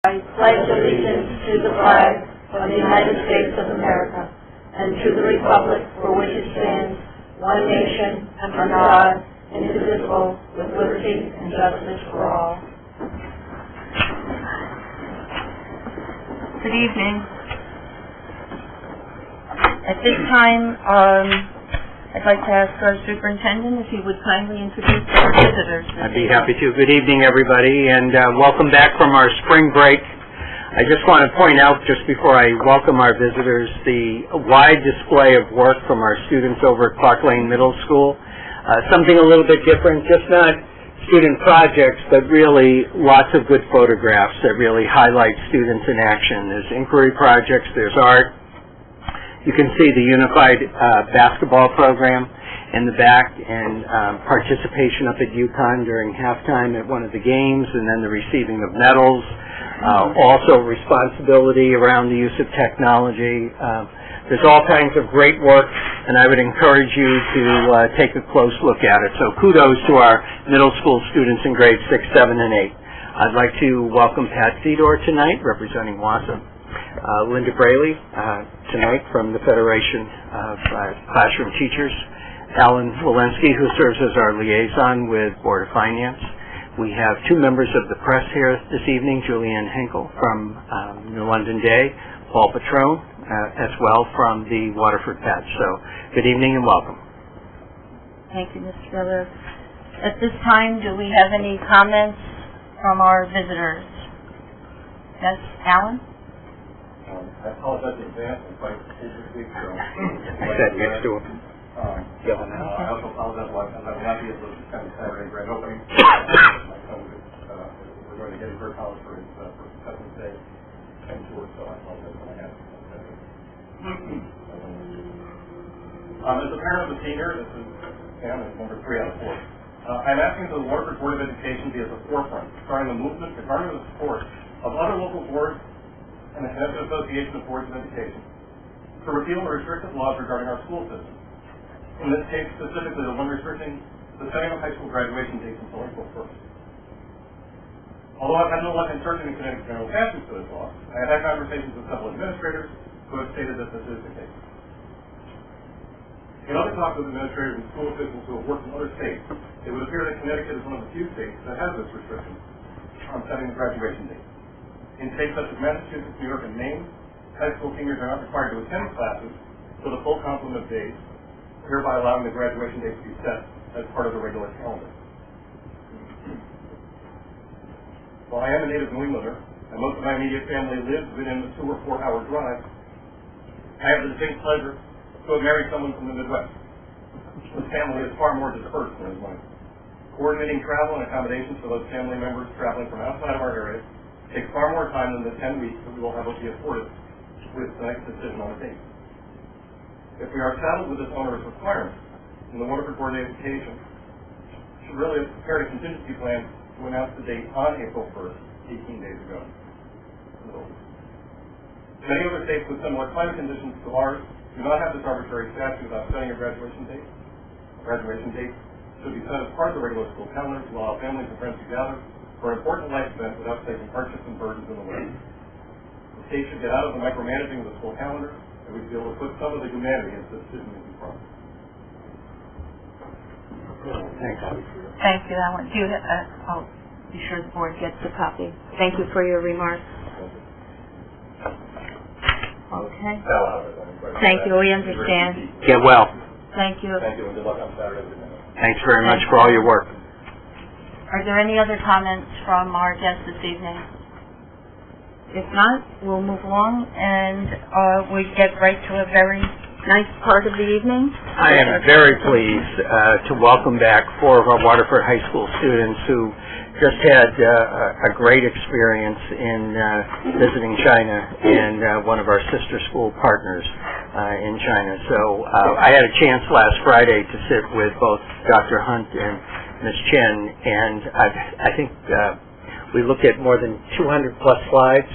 I pledge allegiance to the flag of the United States of America and to the republic for which it stands, one nation, under God, indivisible, with liberty and justice for all. Good evening. At this time, I'd like to ask our superintendent if he would kindly introduce our visitors. I'd be happy to. Good evening, everybody, and welcome back from our spring break. I just want to point out, just before I welcome our visitors, the wide display of work from our students over at Clark Lane Middle School. Something a little bit different, just not student projects, but really lots of good photographs that really highlight students in action. There's inquiry projects, there's art. You can see the unified basketball program in the back and participation up at UConn during halftime at one of the games, and then the receiving of medals. Also responsibility around the use of technology. There's all kinds of great work, and I would encourage you to take a close look at it. So kudos to our middle school students in grades 6, 7, and 8. I'd like to welcome Pat Fedor tonight, representing WASA. Linda Braley tonight from the Federation of Classroom Teachers. Alan Walensky, who serves as our liaison with Board of Finance. We have two members of the press here this evening, Julianne Henkel from New London Day, Paul Patrone as well from the Waterford Patch. So good evening and welcome. Thank you, Mr. Miller. At this time, do we have any comments from our visitors? Yes, Alan? I apologize in advance. I'm quite busy this week, so I sat next to him. I also apologize why I'm not be able to attend the Saturday grand opening. My son we're going to Gettysburg College for his President's Day and tour, so I apologize when I have to. As a parent of a senior, this is Sam, is number 3 out of 4. I'm asking that the Waterford Board of Education be at the forefront, starting the movement to garner the support of other local boards and the Connecticut Association of Boards of Education to repeal the restrictive laws regarding our school system. In this case, specifically the one restricting the setting of high school graduation dates until April 1st. Although I've had no luck interpreting Connecticut general statutes for this law, I have had conversations with several administrators who have stated that this is the case. In other talks with administrators and school officials who have worked in other states, it would appear that Connecticut is one of the few states that has this restriction on setting the graduation date. In states such as Massachusetts, New York, and Maine, high school seniors are not required to attend classes for the full complement of days, hereby allowing the graduation date to be set as part of the regular calendar. While I am a native New Englander, and most of my immediate family lives within the 2 or 4 hour drive, I have the distinct pleasure to have married someone from the Midwest. His family is far more dispersed than his mine. Coordinating travel and accommodations for those family members traveling from outside of our area takes far more time than the 10 weeks that we will have be afforded with tonight's decision on the date. If we are saddled with this onerous requirement, then the Waterford Board of Education should really have prepared a contingency plan to announce the date on April 1st, 18 days ago. Many other states with similar climate conditions to ours do not have this arbitrary statute about setting a graduation date. A graduation date should be set as part of the regular school calendar to allow families and friends to gather for an important life event without taking hardships and burdens in the way. The state should get out of the micromanaging of the school calendar, and we should be able to put some of the humanity into the decision-making process. Thank you, Alan. I'll be sure the board gets a copy. Thank you for your remarks. Okay. Thank you. We understand. Get well. Thank you. Thank you, and good luck on Saturday. Thanks very much for all your work. Are there any other comments from our guests this evening? If not, we'll move along and we get right to a very nice part of the evening. I am very pleased to welcome back 4 of our Waterford High School students who just had a great experience in visiting China and one of our sister school partners in China. So I had a chance last Friday to sit with both Dr. Hunt and Ms. Chen, and I think we looked at more than 200 plus slides.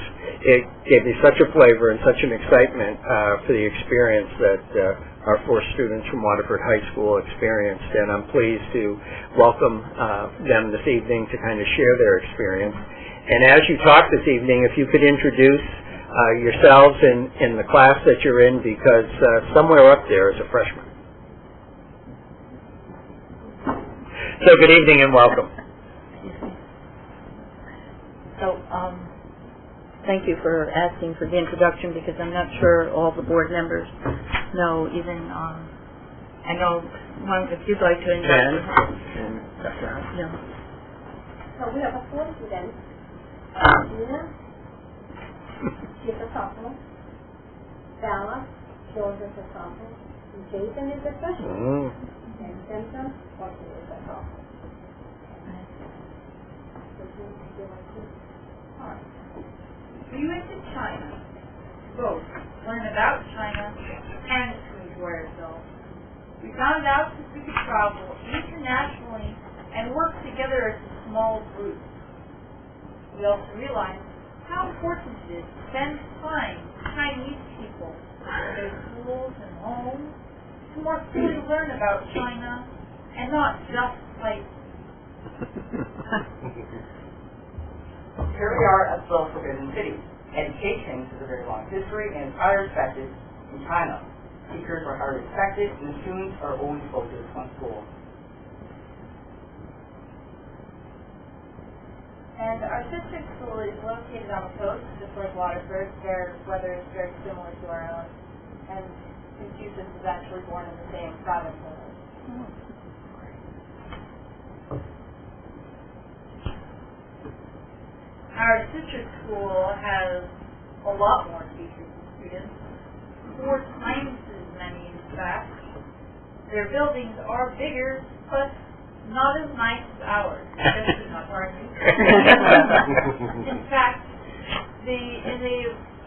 It gave me such a flavor and such an excitement for the experience that our 4 students from Waterford High School experienced, and I'm pleased to welcome them this evening to kind of share their experience. And as you talk this evening, if you could introduce yourselves in the class that you're in, because somewhere up there is a freshman. So good evening and welcome. So, thank you for asking for the introduction, because I'm not sure all the board members know, even, I know, if you'd like to introduce. Yeah. So we have a four students. Gina, she's a sophomore. Bella, George is a sophomore. Jason is a freshman. And Simpson, also is a sophomore. We went to China to both learn about China and to enjoy ourselves. We found out that we could travel internationally and work together as a small group. We also realized how important it is to spend time with Chinese people in their schools and homes to more fully learn about China and not just like. Here we are at the Forbidden City. Education has a very long history and is highly respected in China. Teachers are highly respected and the students are always focused on school. And our sister school is located on the coast, just like Waterford. Their weather is very similar to our own. And Massachusetts was actually born in the same province as us. Our sister school has a lot more teachers and students, 4 times as many in fact. Their buildings are bigger, but not as nice as ours, especially not ours. In fact, they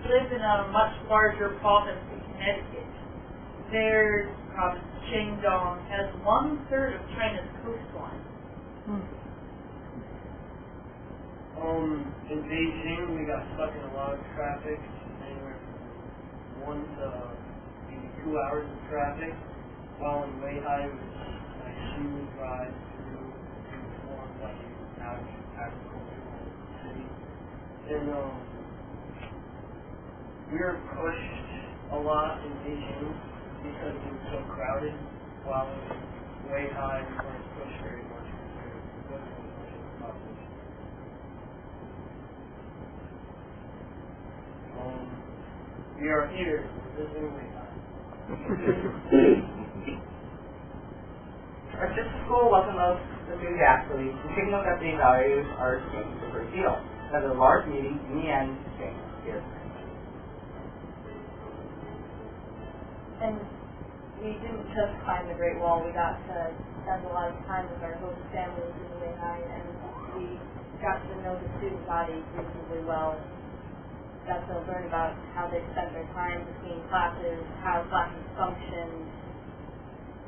live in a much larger province in Connecticut. Their province, Shandong, has 1/3 of China's coastline. In Beijing, we got stuck in a lot of traffic, anywhere from 1 to maybe 2 hours of traffic, while in Weihai, it was a smooth ride through more like an agricultural city. And we were pushed a lot in Beijing because it was so crowded, while in Weihai, we weren't pushed very much because there wasn't as much of a population. We are here visiting Weihai. Our sister school welcomed us enthusiastically and taking us that they value our students a great deal. At a large meeting, in the end, things is. And we didn't just climb the Great Wall, we got to spend a lot of time with our host families in Weihai, and we got to know the student body reasonably well. Got to learn about how they spent their time between classes, how classes functioned.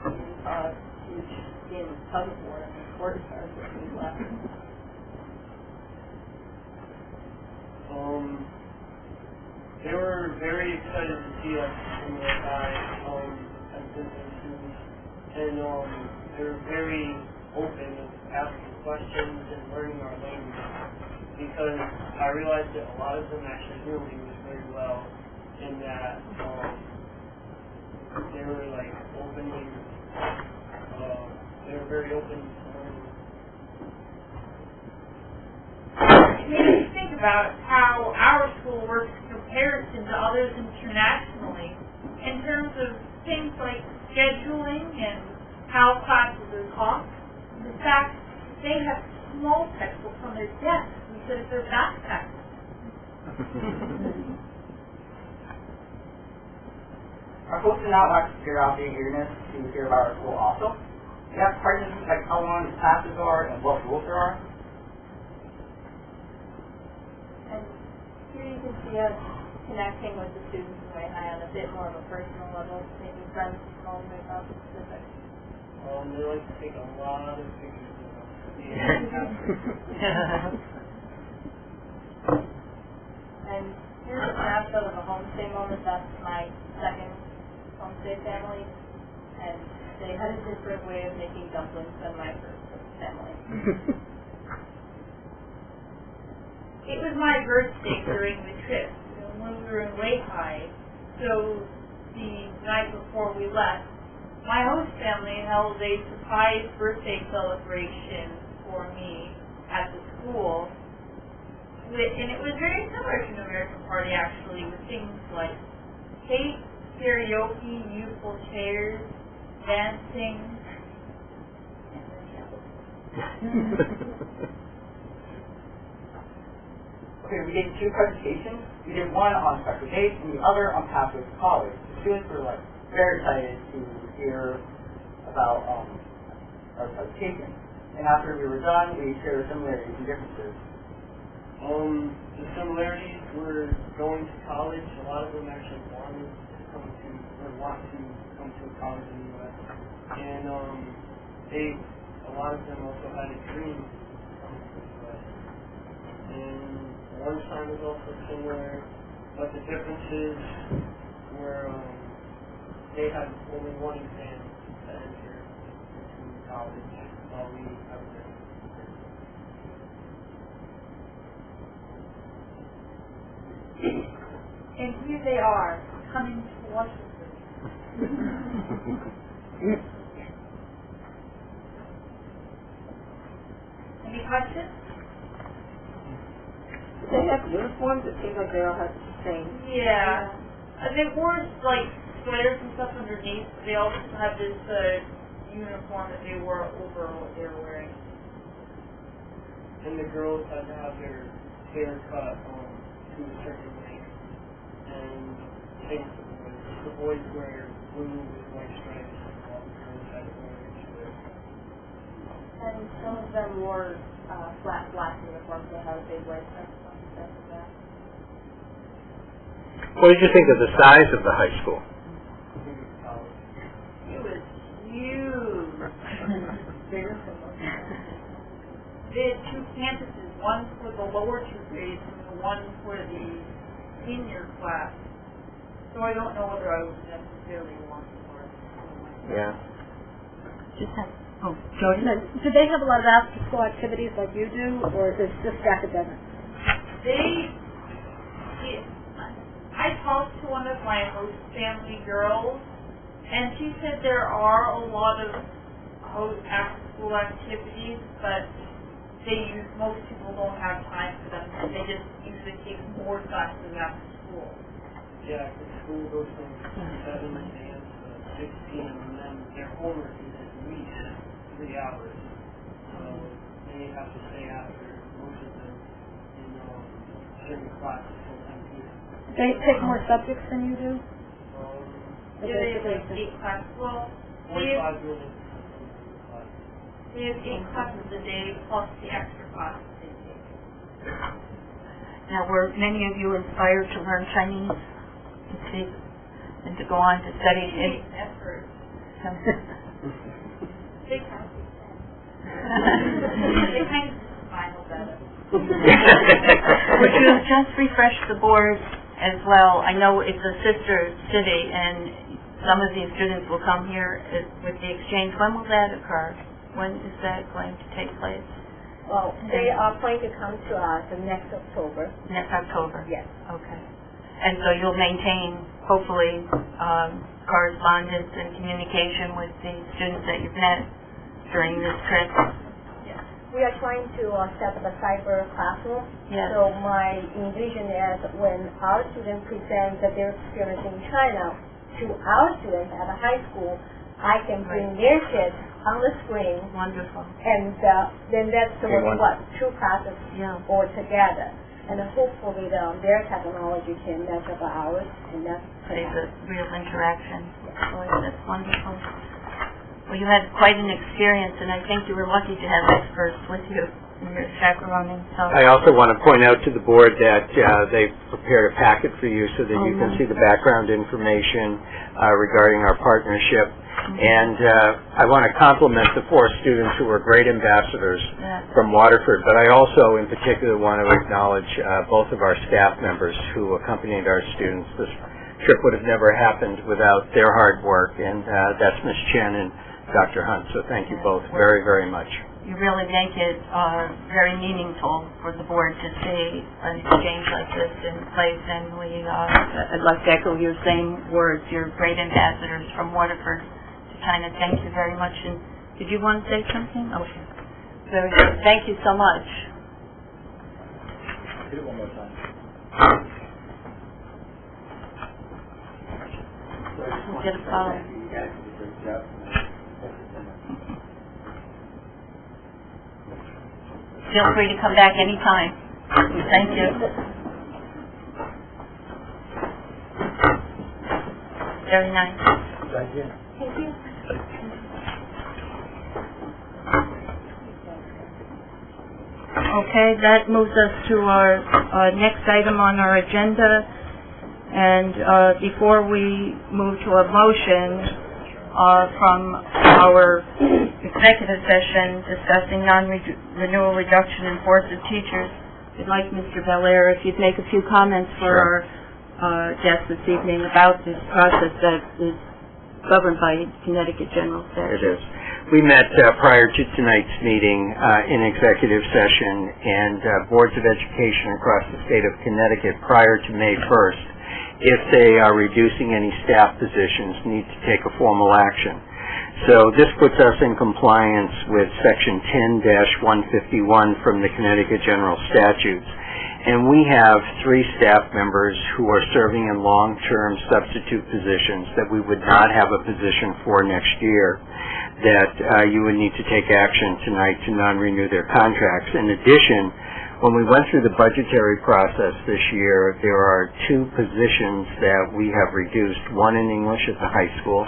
We saw a huge game of tug of war, and the court started between classes. They were very excited to see us in Weihai as visiting students, and they were very open to asking questions and learning our language, because I realized that a lot of them actually knew English very well, in that they were like openly, they were very open to learning. It made me think about how our school works in comparison to others internationally in terms of things like scheduling and how classes are taught. The fact they have small textbooks on their desks instead of their backpacks. Our folks did not lack curiosity and eagerness to hear about our school also. We asked questions like how long the classes are and what rules there are. And here you can see us connecting with the students in Weihai on a bit more of a personal level, making friends all the way about the Pacific. They like to take a lot of pictures of us. And here's a snapshot of a homestay moment. That's my second homestay family. And they had a different way of making dumplings than my first family. it was my birthday during the trip, when we were in Weihai. So the night before we left, my host family held a surprise birthday celebration for me at the school. And it was very similar to an American party, actually, with things like cake, karaoke, musical chairs, dancing. Okay, we did 2 presentations. We did one on Special Days and the other on Pathways to College. The students were very excited to hear about our presentation. And after we were done, we shared similarities and differences. The similarities were going to college. A lot of them actually want to come to college in the U.S. And a lot of them also had a dream of coming to the U.S. And one sign was also similar, but the differences were they had only one exam to enter into college, while we have a different. And here they are, coming to Washington. Any questions? They have uniforms, it seems like they all have the same. Yeah. They wore, like, sweaters and stuff underneath, but they also had this uniform that they wore over what they were wearing. And the girls had to have their hair cut to a certain length. And same with the boys. The boys wear blue with white stripes, while the girls had to wear red. And some of them wore flat black uniforms that had a big white stripe on the back of that. What did you think of the size of the high school? It was huge. Bigger than most. They had 2 campuses, one for the lower 2 grades and the one for the senior class. So I don't know whether I would necessarily want more. Yeah. Jody? Do they have a lot of after-school activities like you do, or is it just academic? I talked to one of my host family girls, and she said there are a lot of after-school activities, but most people don't have time for them. They just usually take more classes after school. Yeah, the school goes from 7 a.m. to 6 p.m. and then their homework is at least 3 hours. So they have to stay after most of them in certain classes sometimes too. They take more subjects than you do? Yeah, they have like 8 classes. Well, 45 minutes. they have 8 classes a day plus the extra classes they take. Now, were many of you inspired to learn Chinese and speak and to go on to study in? Effort. They kind of smile better. Would you just refresh the board as well? I know it's a sister city, and some of these students will come here with the exchange. When will that occur? When is that going to take place? Well, they are planning to come to us next October. Next October? Yes. Okay. And so you'll maintain, hopefully, correspondence and communication with the students that you've met during this trip? Yes. We are trying to set up a cyber classroom. Yes. So my envision is when our students present their experience in China to our students at a high school, I can bring their kids on the screen. Wonderful. And then that's what 2 classes all together. And hopefully their technology can match up ours, and that's pretty There's a real interaction. Boy, that's wonderful. Well, you had quite an experience, and I think you were lucky to have experts with you in your chaperoning. So I also want to point out to the board that they've prepared a packet for you so that you can see the background information regarding our partnership. And I want to compliment the 4 students who were great ambassadors from Waterford, but I also in particular want to acknowledge both of our staff members who accompanied our students. This trip would have never happened without their hard work, and that's Ms. Chen and Dr. Hunt. So thank you both very, very much. you really make it very meaningful for the board to see an exchange like this in place, and I'd like to echo your same words. You're great ambassadors from Waterford to China. Thank you very much. And did you want to say something? Okay. Very good. Thank you so much. Do it one more time. We'll get a follow. You guys did a great job. Feel free to come back anytime. Thank you. Very nice. Thank you. Okay, that moves us to our next item on our agenda. And before we move to a motion from our executive session discussing non-renewal reduction in force of teachers, I'd like Mr. Belair, if you'd make a few comments for our guests this evening about this process that is governed by Connecticut General Statute. It is. We met prior to tonight's meeting in executive session, and boards of education across the state of Connecticut prior to May 1st, if they are reducing any staff positions, need to take a formal action. So this puts us in compliance with Section 10-151 from the Connecticut General Statutes. And we have 3 staff members who are serving in long-term substitute positions that we would not have a position for next year, that you would need to take action tonight to non-renew their contracts. In addition, when we went through the budgetary process this year, there are 2 positions that we have reduced, one in English at the high school,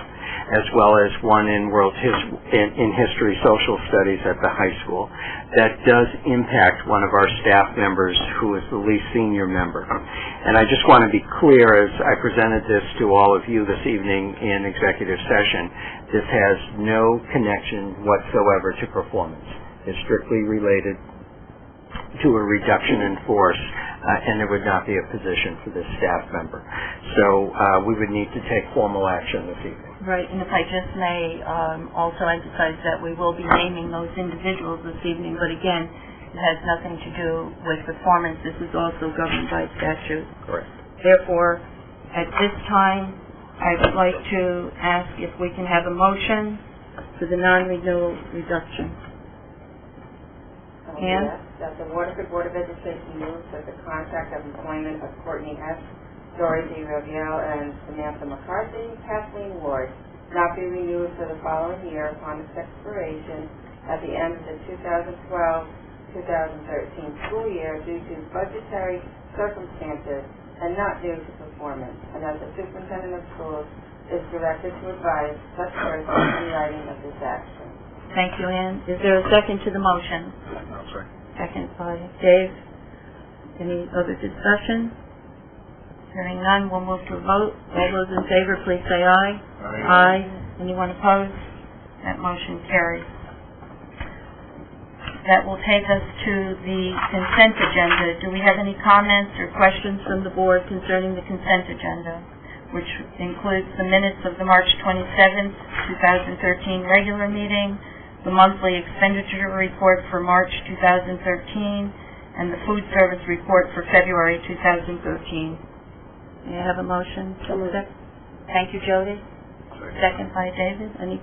as well as one in history, social studies at the high school. That does impact one of our staff members who is the least senior member. And I just want to be clear, as I presented this to all of you this evening in executive session, this has no connection whatsoever to performance. It's strictly related to a reduction in force, and there would not be a position for this staff member. So we would need to take formal action this evening. Right, and if I just may also emphasize that we will be naming those individuals this evening, but again, it has nothing to do with performance. This is also governed by statute. Correct. Therefore, at this time, I would like to ask if we can have a motion for the non-renewal reduction. Ann? That the Waterford Board of Education moves that the contract of employment of Courtney S., Dorothy Rabiel, and Samantha McCarthy, Kathleen Ward, not be renewed for the following year upon its expiration at the end of the 2012-2013 school year due to budgetary circumstances and not due to performance, and that the superintendent of schools is directed to advise such person in writing of this action. Thank you, Ann. Is there a second to the motion? No, sorry. Second by Dave. Any other discussion? Hearing none, we'll move to a vote. All those in favor, please say aye. Aye. Anyone opposed? That motion carries. That will take us to the consent agenda. Do we have any comments or questions from the board concerning the consent agenda, which includes the minutes of the March 27th, 2013 regular meeting, the monthly expenditure report for March 2013, and the food service report for February 2013. May I have a motion? Thank you, Jody. Second by David. Any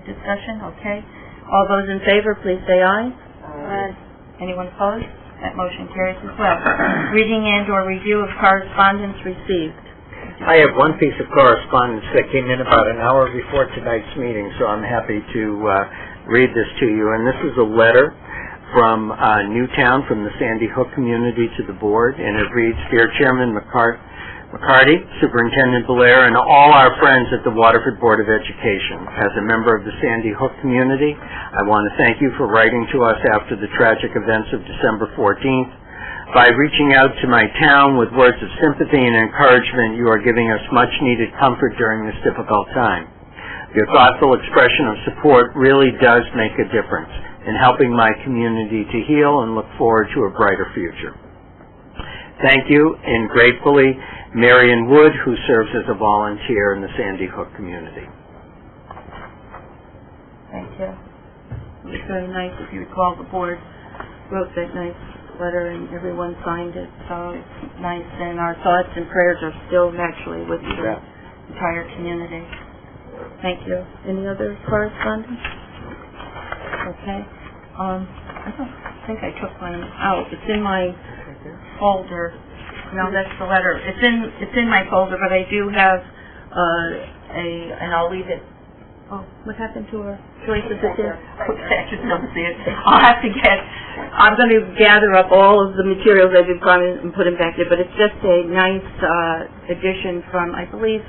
discussion? Okay. All those in favor, please say aye. Aye. Anyone opposed? That motion carries as well. Reading and or review of correspondence received. I have one piece of correspondence that came in about an hour before tonight's meeting, so I'm happy to read this to you. And this is a letter from Newtown, from the Sandy Hook community to the board, and it reads, Dear Chairman McCarty, Superintendent Belair, and all our friends at the Waterford Board of Education. As a member of the Sandy Hook community, I want to thank you for writing to us after the tragic events of December 14th. By reaching out to my town with words of sympathy and encouragement, you are giving us much-needed comfort during this difficult time. Your thoughtful expression of support really does make a difference in helping my community to heal and look forward to a brighter future. Thank you, and gratefully, Marion Wood, who serves as a volunteer in the Sandy Hook community. Thank you. It was very nice. If you recall, the board wrote that nice letter and everyone signed it, so it's nice. And our thoughts and prayers are still naturally with the entire community. Thank you. Any other correspondence? Okay. I don't think I took mine out. It's in my folder. No, that's the letter. It's in my folder, but I do have and I'll leave it. Oh, what happened to her? Joyce, is it there? Okay, I just don't see it. I'm going to gather up all of the materials I've been promised and put them back there, but it's just a nice addition from, I believe,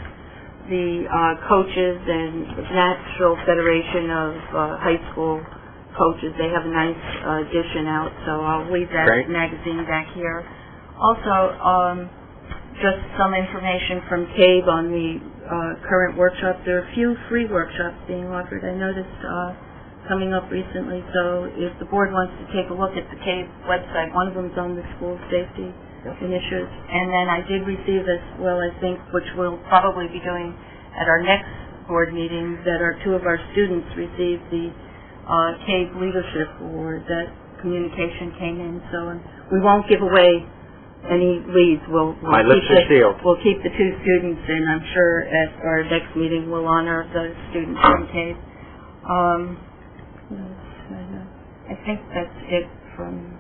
the coaches and National Federation of High School Coaches. They have a nice edition out, so I'll leave that magazine back here. Also, just some information from CAVE on the current workshops. There are a few free workshops being offered. I noticed coming up recently, so if the board wants to take a look at the CAVE website, one of them is on the school safety initiatives. And then I did receive as well, I think, which we'll probably be doing at our next board meeting, that two of our students received the CAVE Leadership Award. That communication came in, so we won't give away any leads. My lips are sealed. We'll keep the two students, and I'm sure at our next meeting we'll honor the students from CAVE. I think that's it from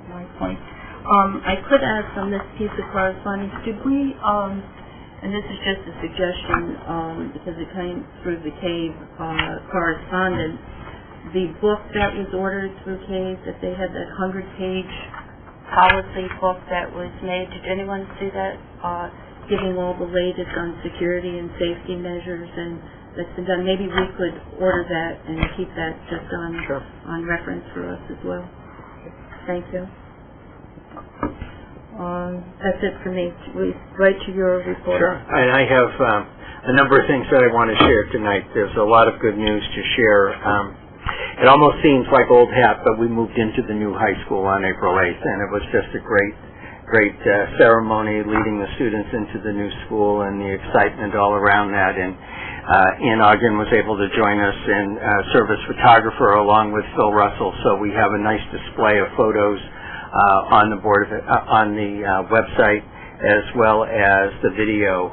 my point. I could ask on this piece of correspondence, did we, and this is just a suggestion because it came through the CAVE correspondence, the book that was ordered through CAVE, that they had that 100-page policy book that was made. Did anyone see that? Giving all the latest on security and safety measures, and that's been done. Maybe we could order that and keep that just on reference for us as well. Thank you. That's it for me. Right to your report. Sure. And I have a number of things that I want to share tonight. There's a lot of good news to share. It almost seems like old hat, but we moved into the new high school on April 8th, and it was just a great ceremony leading the students into the new school and the excitement all around that. And Ian Ogden was able to join us and serve as photographer along with Phil Russell, so we have a nice display of photos on the website, as well as the video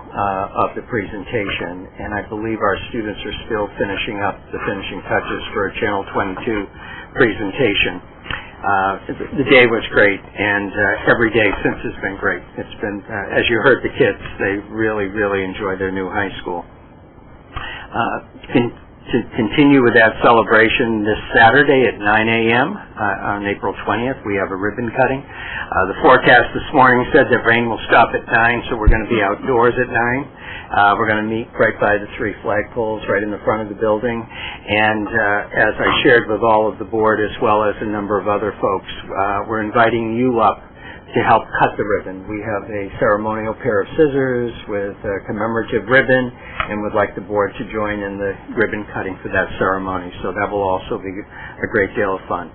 of the presentation. And I believe our students are still finishing up the finishing touches for a Channel 22 presentation. The day was great, and every day since has been great. It's been, as you heard the kids, they really, really enjoy their new high school. To continue with that celebration, this Saturday at 9 a.m. On April 20th, we have a ribbon cutting. The forecast this morning said that rain will stop at 9, so we're going to be outdoors at 9. We're going to meet right by the 3 flagpoles right in the front of the building. And as I shared with all of the board, as well as a number of other folks, we're inviting you up to help cut the ribbon. We have a ceremonial pair of scissors with a commemorative ribbon, and would like the board to join in the ribbon cutting for that ceremony. So that will also be a great deal of fun.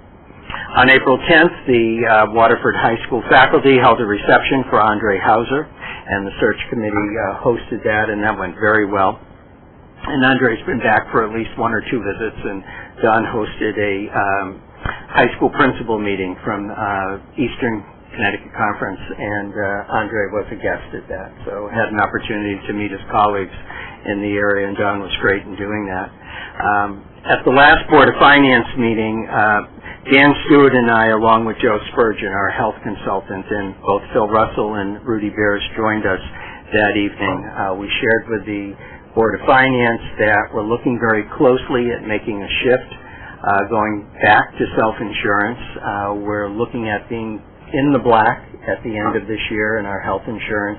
On April 10th, the Waterford High School faculty held a reception for Andre Hauser, and the search committee hosted that, and that went very well. And Andre's been back for at least 1 or 2 visits, and Don hosted a high school principal meeting from Eastern Connecticut Conference, and Andre was a guest at that, so had an opportunity to meet his colleagues in the area, and Don was great in doing that. At the last Board of Finance meeting, Dan Stewart and I, along with Joe Spurgeon, our health consultant, and both Phil Russell and Rudy Bears joined us that evening. We shared with the Board of Finance that we're looking very closely at making a shift, going back to self-insurance. We're looking at being in the black at the end of this year in our health insurance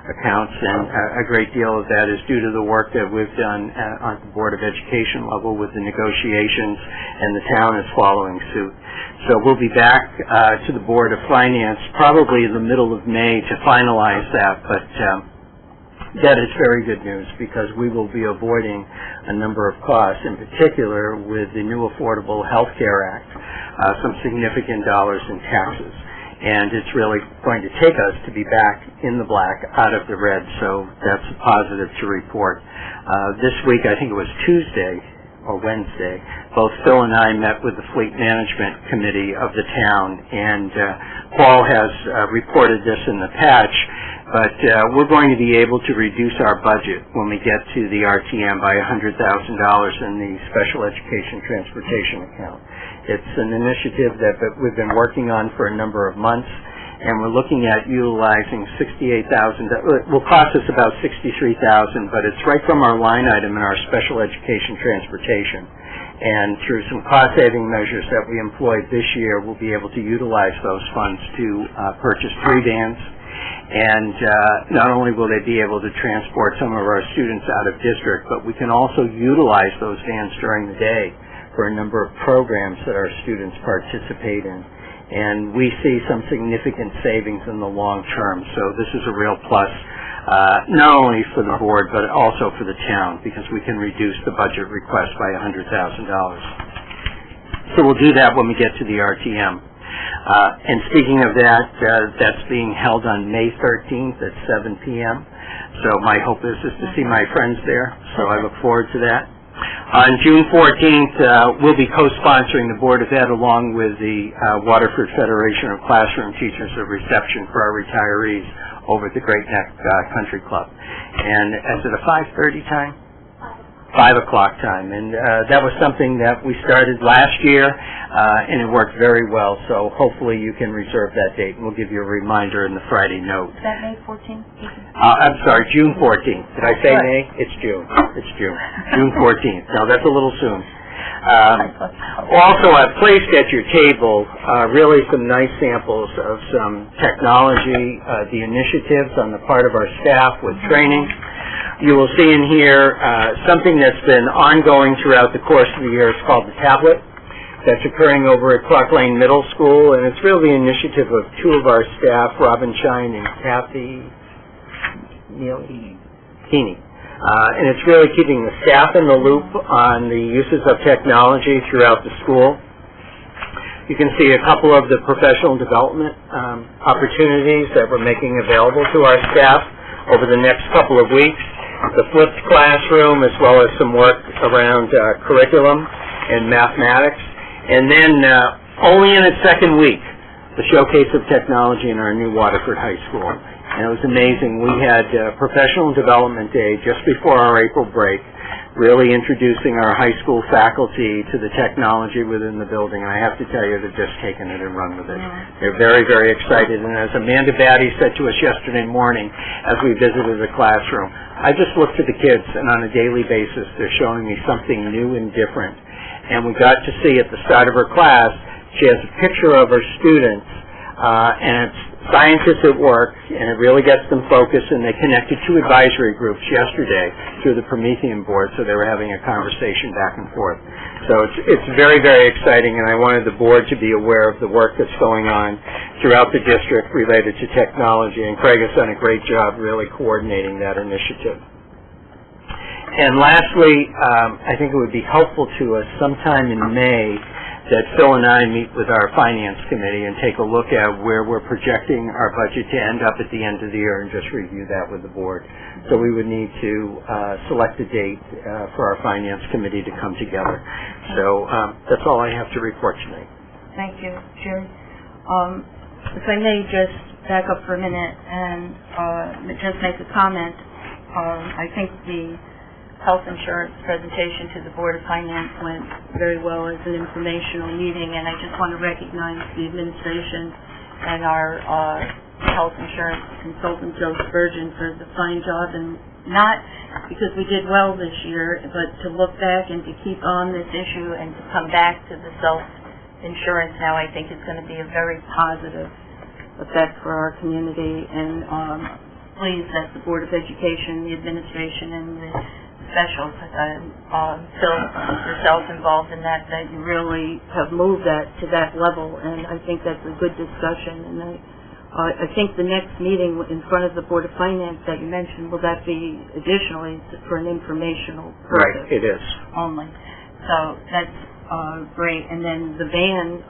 accounts, and a great deal of that is due to the work that we've done on the Board of Education level with the negotiations, and the town is following suit. So we'll be back to the Board of Finance probably in the middle of May to finalize that, but that is very good news because we will be avoiding a number of costs, in particular with the new Affordable Health Care Act, some significant dollars in taxes. And it's really going to take us to be back in the black, out of the red, so that's a positive to report. This week, I think it was Tuesday, or Wednesday, both Phil and I met with the Fleet Management Committee of the town, and Paul has reported this in the patch, but we're going to be able to reduce our budget when we get to the RTM by $100,000 in the Special Education Transportation account. It's an initiative that we've been working on for a number of months, and we're looking at utilizing $68,000. It will cost us about $63,000, but it's right from our line item in our Special Education Transportation. And through some cost-saving measures that we employed this year, we'll be able to utilize those funds to purchase 3 vans. And not only will they be able to transport some of our students out of district, but we can also utilize those vans during the day for a number of programs that our students participate in. And we see some significant savings in the long term. So this is a real plus, not only for the board, but also for the town, because we can reduce the budget request by $100,000. So we'll do that when we get to the RTM. And speaking of that, that's being held on May 13th at 7 p.m. So my hope is to see my friends there. So I look forward to that. On June 14th, we'll be co-sponsoring the Board of Ed along with the Waterford Federation of Classroom Teachers a reception for our retirees over at the Great Neck Country Club. And is it a 5:30 time? 5 o'clock time. And that was something that we started last year, and it worked very well. So hopefully you can reserve that date, and we'll give you a reminder in the Friday note. Is that May 14th? I'm sorry, June 14th. Did I say May? It's June. It's June. June 14th. No, that's a little soon. Also, I've placed at your table really some nice samples of some technology, the initiatives on the part of our staff with training. You will see in here something that's been ongoing throughout the course of the year. It's called the Tablet. That's occurring over at Clark Lane Middle School, and it's really the initiative of 2 of our staff, Robin Shine and Kathy Keeney. And it's really keeping the staff in the loop on the uses of technology throughout the school. You can see a couple of the professional development opportunities that we're making available to our staff over the next couple of weeks. The flipped classroom, as well as some work around curriculum and mathematics. And then, only in its 2nd week, the showcase of technology in our new Waterford High School. And it was amazing. We had Professional Development Day just before our April break, really introducing our high school faculty to the technology within the building. And I have to tell you, they've just taken it and run with it. They're very, very excited. And as Amanda Batty said to us yesterday morning as we visited the classroom, I just looked at the kids, and on a daily basis, they're showing me something new and different. And we got to see at the start of her class, she has a picture of her students, and it's scientists at work, and it really gets them focused, and they connected 2 advisory groups yesterday through the Promethean board, so they were having a conversation back and forth. So it's very, very exciting, and I wanted the board to be aware of the work that's going on throughout the district related to technology, and Craig has done a great job really coordinating that initiative. And lastly, I think it would be helpful to us sometime in May that Phil and I meet with our Finance Committee and take a look at where we're projecting our budget to end up at the end of the year and just review that with the board. So we would need to select a date for our Finance Committee to come together. So that's all I have to report tonight. Thank you, Jerry. If I may just back up for a minute and just make a comment. I think the health insurance presentation to the Board of Finance went very well as an informational meeting, and I just want to recognize the administration and our health insurance consultant, Joe Spurgeon, for the fine job, and not because we did well this year, but to look back and to keep on this issue and to come back to the self-insurance now, I think is going to be a very positive effect for our community, and pleased that the Board of Education, the administration, and the specials, Phil, yourself involved in that you really have moved that to that level, and I think that's a good discussion. And I think the next meeting in front of the Board of Finance that you mentioned, will that be additionally for an informational purpose? Right, it is. Only. So that's great. And then the van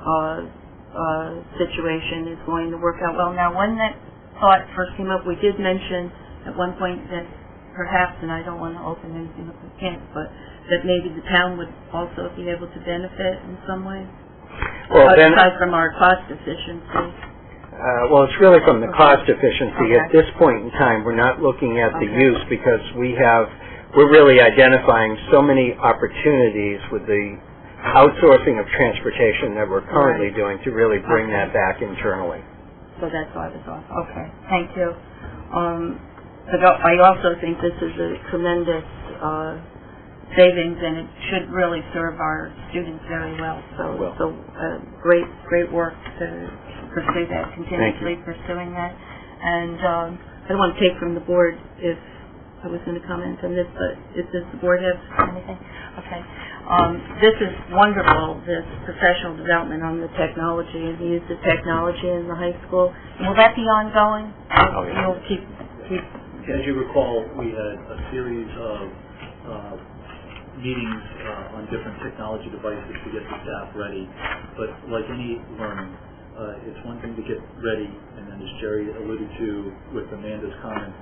situation is going to work out well. Now, when that thought first came up, we did mention at one point that perhaps, and I don't want to open anything up we can't, but that maybe the town would also be able to benefit in some way? Well, then, aside from our cost efficiency. well, it's really from the cost efficiency. Okay. At this point in time, we're not looking at the use because we're really identifying so many opportunities with the outsourcing of transportation that we're currently doing to really bring that back internally. So that's why it was off. Okay, thank you. But I also think this is a tremendous savings, and it should really serve our students very well. So great work to pursue that, continuously pursuing that. And I don't want to take from the board if I was going to comment on this, but does the board have anything? Okay. This is wonderful, this professional development on the technology and the use of technology in the high school. Will that be ongoing? You'll keep... As you recall, we had a series of meetings on different technology devices to get the staff ready. But like any learning, it's one thing to get ready, and then as Jerry alluded to with Amanda's comment,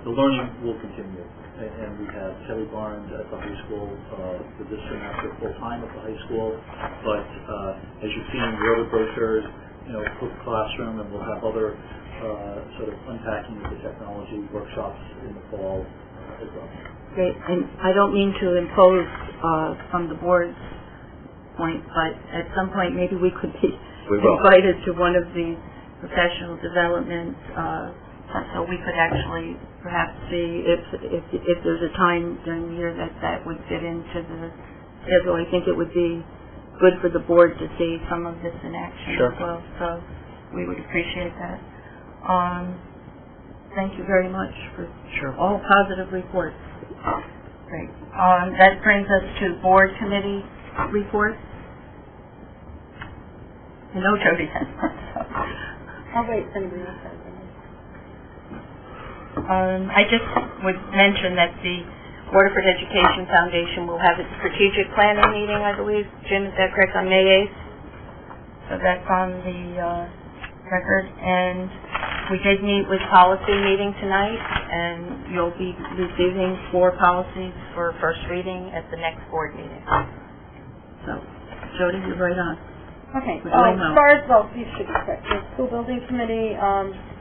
the learning will continue. And we have Terry Barnes at the high school for this semester full-time at the high school. But as you've seen in the other brochures, Cook Classroom, and we'll have other sort of unpacking of the technology workshops in the fall as well. Great, and I don't mean to impose from the board's point, but at some point maybe we could be invited to one of the professional development, so we could actually perhaps see if there's a time during the year that would fit into the schedule. I think it would be good for the board to see some of this in action as well, so we would appreciate that. Thank you very much for all positive reports. Great. That brings us to board committee reports. I know Jody has one, so. I'll wait for somebody else. I just would mention that the Waterford Education Foundation will have its strategic planning meeting, I believe. Jim, is that correct, on May 8th? So that's on the record. And we did meet with policy meeting tonight, and you'll be receiving 4 policies for first reading at the next board meeting. So, Jody, you're right on. Okay, as far as, these should be quick. The school building committee,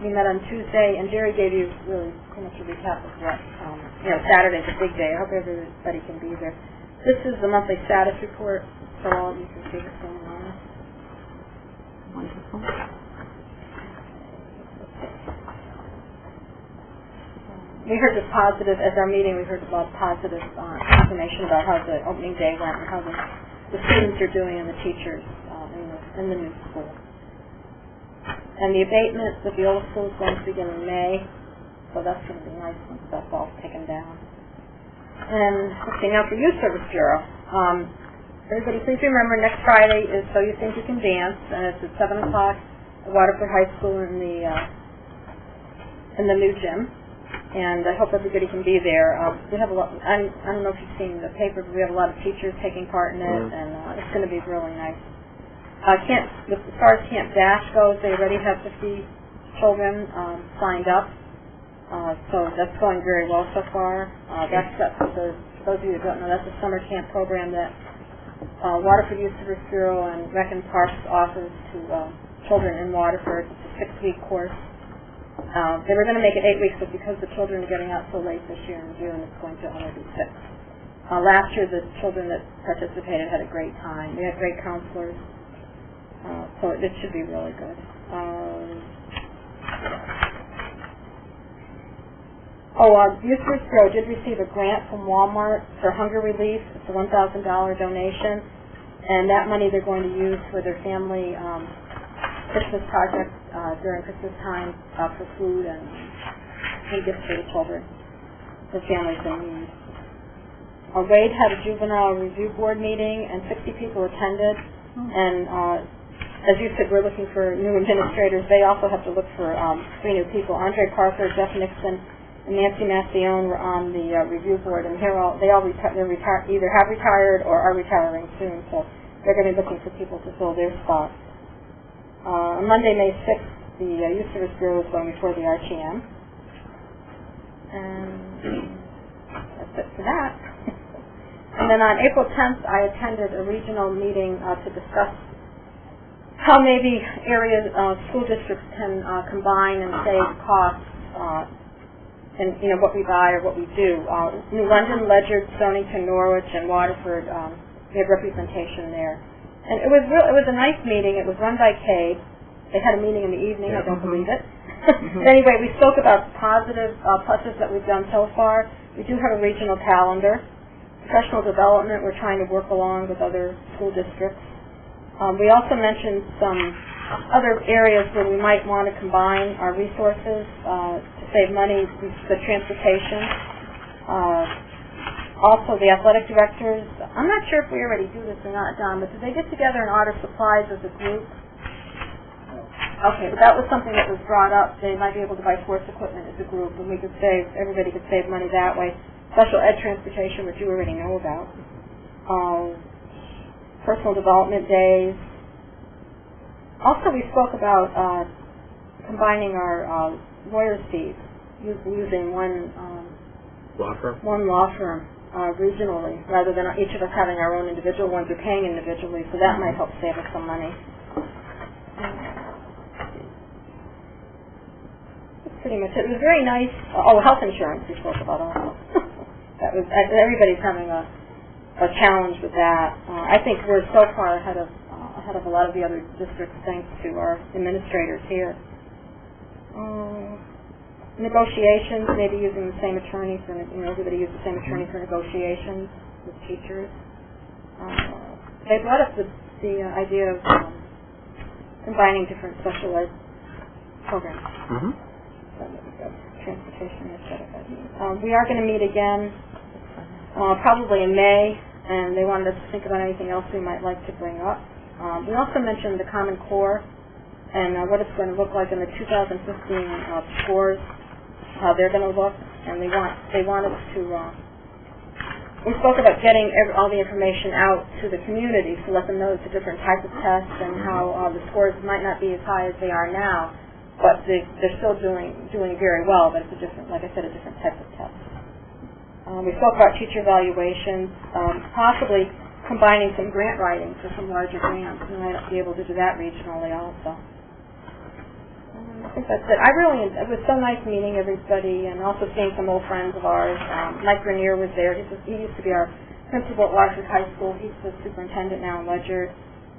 we met on Tuesday, and Jerry gave you really pretty much a recap of what, Saturday's a big day. I hope everybody can be there. This is the monthly status report, so all of you can see what's going on. Wonderful. We heard the positive, at our meeting, we heard a lot of positive information about how the opening day went and how the students are doing and the teachers in the new school. And the abatement with the old school is going to begin in May, so that's going to be nice once that's all taken down. And let's see, now for Youth Service Bureau. Everybody please remember next Friday is So You Think You Can Dance, and it's at 7 o'clock at Waterford High School in the new gym. And I hope everybody can be there. We have a lot. I don't know if you've seen the paper, but we have a lot of teachers taking part in it, and it's going to be really nice. As far as Camp Dash goes, they already have 50 children signed up, so that's going very well so far. That's for those of you that don't know, that's a summer camp program that Waterford Youth Service Bureau and Rec and Parks offers to children in Waterford. It's a 6-week course. They were going to make it 8 weeks, but because the children are getting out so late this year in June, it's going to only be 6. Last year, the children that participated had a great time. We had great counselors, so it should be really good. Youth Service Bureau did receive a grant from Walmart for hunger relief. It's a $1,000 donation, and that money they're going to use for their family Christmas project during Christmas time for food and gifts for the children, for families in need. Wade had a juvenile review board meeting, and 60 people attended. And as you said, we're looking for new administrators. They also have to look for 3 new people. Andre Parker, Jeff Nixon, and Nancy Mastione were on the review board, and they're either have retired or are retiring soon, so they're going to be looking for people to fill their spots. On Monday, May 6th, the Youth Service Bureau is going before the RTM. And fit for that. And then on April 10th, I attended a regional meeting to discuss how maybe areas, school districts can combine and save costs in, what we buy or what we do. New London, Ledyard, Stonington, Norwich, and Waterford, we have representation there. And it was a nice meeting. It was run by CABE. They had a meeting in the evening. I don't believe it. Anyway, we spoke about positive pluses that we've done so far. We do have a regional calendar. Professional development, we're trying to work along with other school districts. We also mentioned some other areas where we might want to combine our resources to save money, the transportation. Also, the athletic directors, I'm not sure if we already do this or not, Don, but did they get together and order supplies as a group? Okay, but that was something that was brought up. They might be able to buy sports equipment as a group, and everybody could save money that way. Special ed transportation, which you already know about. Personal development days. Also, we spoke about combining our lawyers' fees, using one law firm regionally, rather than each of us having our own individual ones or paying individually. So that might help save us some money. That's pretty much it. It was very nice. Health insurance we spoke about also. That was everybody's having a challenge with that. I think we're so far ahead of a lot of the other districts thanks to our administrators here. Negotiations, maybe using the same attorney for, everybody used the same attorney for negotiations with teachers. They brought up the idea of combining different special ed programs. Mm-hmm. Transportation, we are going to meet again probably in May, and they wanted us to think about anything else we might like to bring up. We also mentioned the Common Core and what it's going to look like in the 2015 scores, how they're going to look, and they want us to. We spoke about getting all the information out to the community to let them know it's a different type of test and how the scores might not be as high as they are now, but they're still doing very well. But it's a different, like I said, a different type of test. We spoke about teacher evaluations, possibly combining some grant writing for some larger grants. We might be able to do that regionally also. I think that's it. It was so nice meeting everybody and also seeing some old friends of ours. Mike Grenier was there. He used to be our principal at Waterford High School. He's the superintendent now in Ledyard.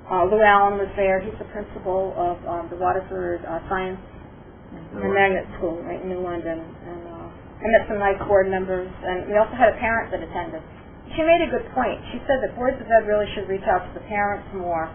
Lou Allen was there. He's the principal of the Waterford Science and Magnet School right in New London. And I met some nice board members, and we also had a parent that attended. She made a good point. She said that boards of ed really should reach out to the parents more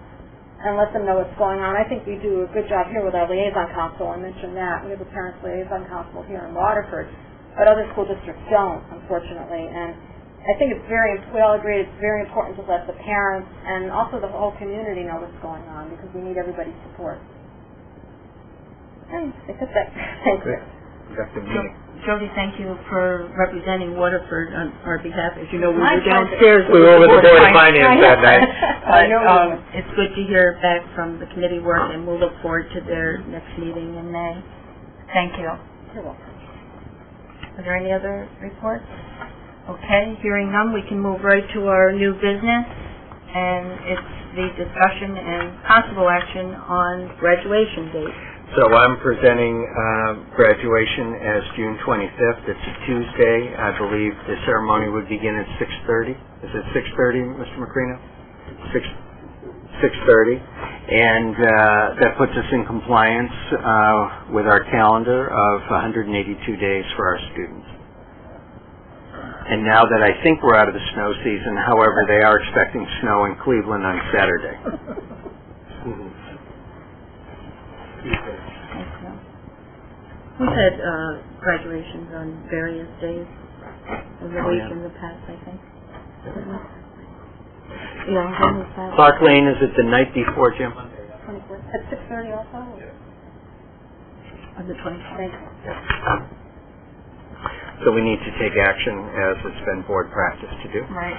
and let them know what's going on. I think we do a good job here with our liaison council. I mentioned that. We have a parents liaison council here in Waterford, but other school districts don't, unfortunately. And I think we all agree it's very important to let the parents and also the whole community know what's going on because we need everybody's support. And I think that's it. Thank you. Jody, thank you for representing Waterford on our behalf. As you know, we were downstairs. We were with the Board of Finance that night. But it's good to hear back from the committee work, and we'll look forward to their next meeting in May. Thank you. You're welcome. Are there any other reports? Okay, hearing none, we can move right to our new business, and it's the discussion and possible action on graduation date. So I'm presenting graduation as June 25th. It's a Tuesday. I believe the ceremony would begin at 6:30. Is it 6:30, Mr. Macrino? 6:30. And that puts us in compliance with our calendar of 182 days for our students. And now that I think we're out of the snow season, however, they are expecting snow in Cleveland on Saturday. We've had graduations on various days of the week in the past, I think. Yeah, when was that? Clark Lane, is it the night before, Jim? 24th. At 6:30 also? On the 24th. So we need to take action as it's been board practice to do. Right.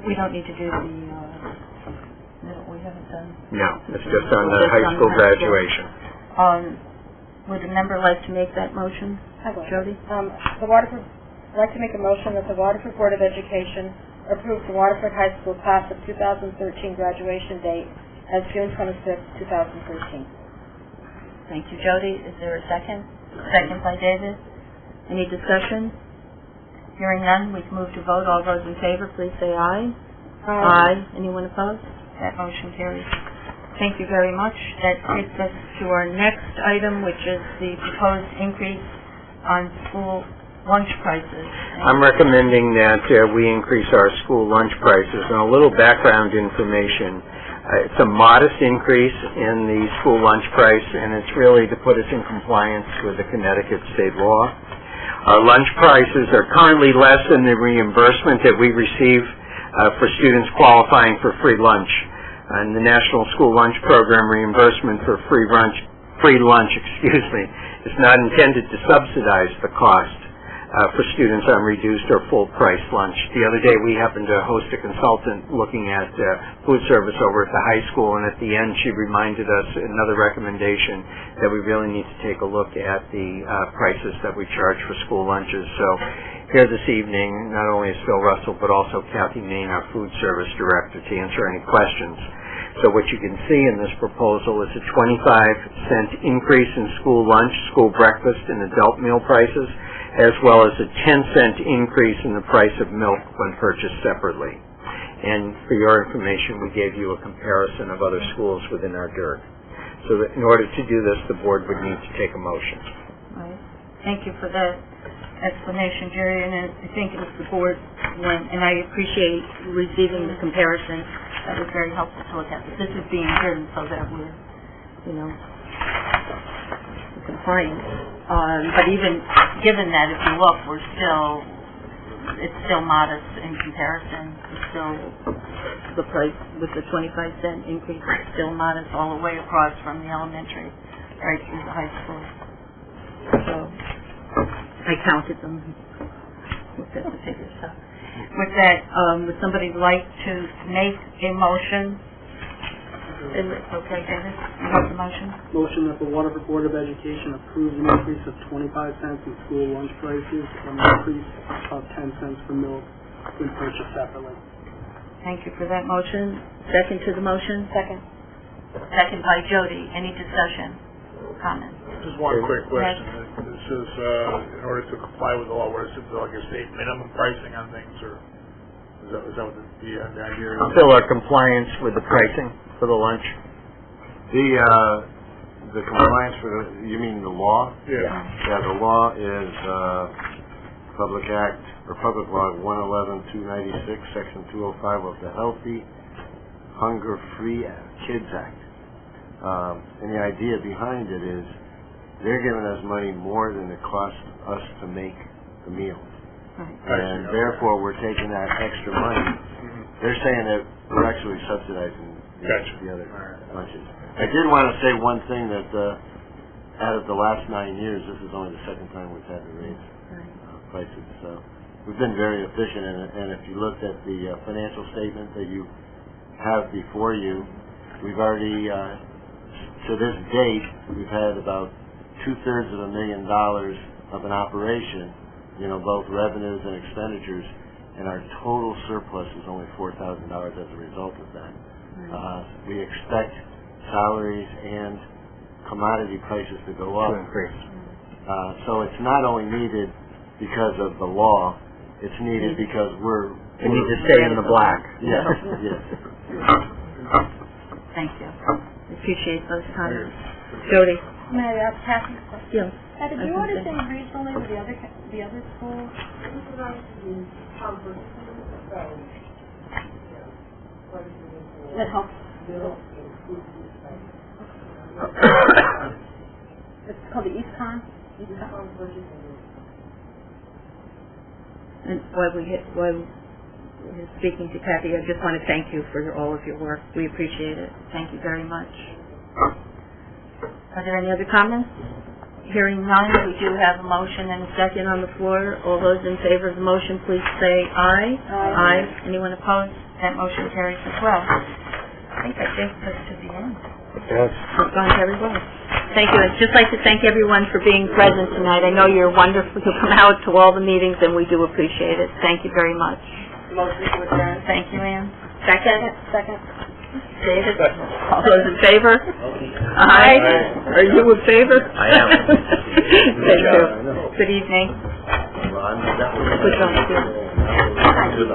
We don't need to do the, we haven't done. No, it's just on the high school graduation. Would a member like to make that motion? I will. Jody? I'd like to make a motion that the Waterford Board of Education approve the Waterford High School class of 2013 graduation date as June 26, 2013. Thank you, Jody. Is there a second? Second by David. Any discussion? Hearing none, we can move to vote. All those in favor, please say aye. Aye. Anyone opposed? That motion carries. Thank you very much. That takes us to our next item, which is the proposed increase on school lunch prices. I'm recommending that we increase our school lunch prices. And a little background information. It's a modest increase in the school lunch price, and it's really to put us in compliance with the Connecticut state law. Our lunch prices are currently less than the reimbursement that we receive for students qualifying for free lunch. And the National School Lunch Program reimbursement for free lunch, is not intended to subsidize the cost for students on reduced or full price lunch. The other day we happened to host a consultant looking at food service over at the high school, and at the end she reminded us another recommendation that we really need to take a look at the prices that we charge for school lunches. So here this evening, not only is Phil Russell, but also Kathy Main, our food service director, to answer any questions. So what you can see in this proposal is a 25-cent increase in school lunch, school breakfast, and adult meal prices, as well as a 10-cent increase in the price of milk when purchased separately. And for your information, we gave you a comparison of other schools within our DIRG. So that in order to do this, the board would need to take a motion. Right. Thank you for that explanation, Jerry, and I think as the board went, and I appreciate receiving the comparison. That was very helpful to look at. But this is being driven so that we're, compliant. But even given that, if you look, it's still modest in comparison. It's still, the price with the 25-cent increase is still modest all the way across from the elementary right through the high school. So I counted them, looked at the figures. So with that, would somebody like to make a motion? Okay, David, you have the motion? Motion that the Waterford Board of Education approves an increase of 25 cents in school lunch prices and an increase of 10 cents for milk when purchased separately. Thank you for that motion. Second to the motion? Second. Second by Jody. Any discussion? Comment? Just one quick question. This is in order to comply with the law, where it's like a state minimum pricing on things, or is that what the idea is? Still our compliance with the pricing for the lunch? The compliance for you mean the law? Yeah. Yeah, the law is Public Act, or Public Law 111-296, Section 205 of the Healthy, Hunger-Free Kids Act. And the idea behind it is they're giving us money more than it costs us to make the meal. And therefore we're taking that extra money. They're saying that we're actually subsidizing the other lunches. I did want to say one thing, that out of the last 9 years, this is only the second time we've had to raise prices. So we've been very efficient, and if you looked at the financial statement that you have before you, we've already, to this date, we've had about $250,000 of an operation, both revenues and expenditures, and our total surplus is only $4,000 as a result of that. We expect salaries and commodity prices to go up. So it's not only needed because of the law, it's needed because we need to stay in the black. Yes, yes. Thank you. Appreciate those comments. Jody? May I ask Kathy a question? Yes. Did you order things regionally with the other schools? That helps. It's called the EastCon. And while we're speaking to Kathy, I just want to thank you for all of your work. We appreciate it. Thank you very much. Are there any other comments? Hearing none, we do have a motion and a second on the floor. All those in favor of the motion, please say aye. Aye. Anyone opposed? That motion carries as well. I think that takes us to the end. Yes. It's gone very well. Thank you. I'd just like to thank everyone for being present tonight. I know you're wonderful. You come out to all the meetings, and we do appreciate it. Thank you very much. Motion to adjourn. Thank you, Ann. Second? Second. David? All those in favor? Aye. Are you in favor? I am. Thank you. Good evening. Well, I'm- that was- Good job, too. Good.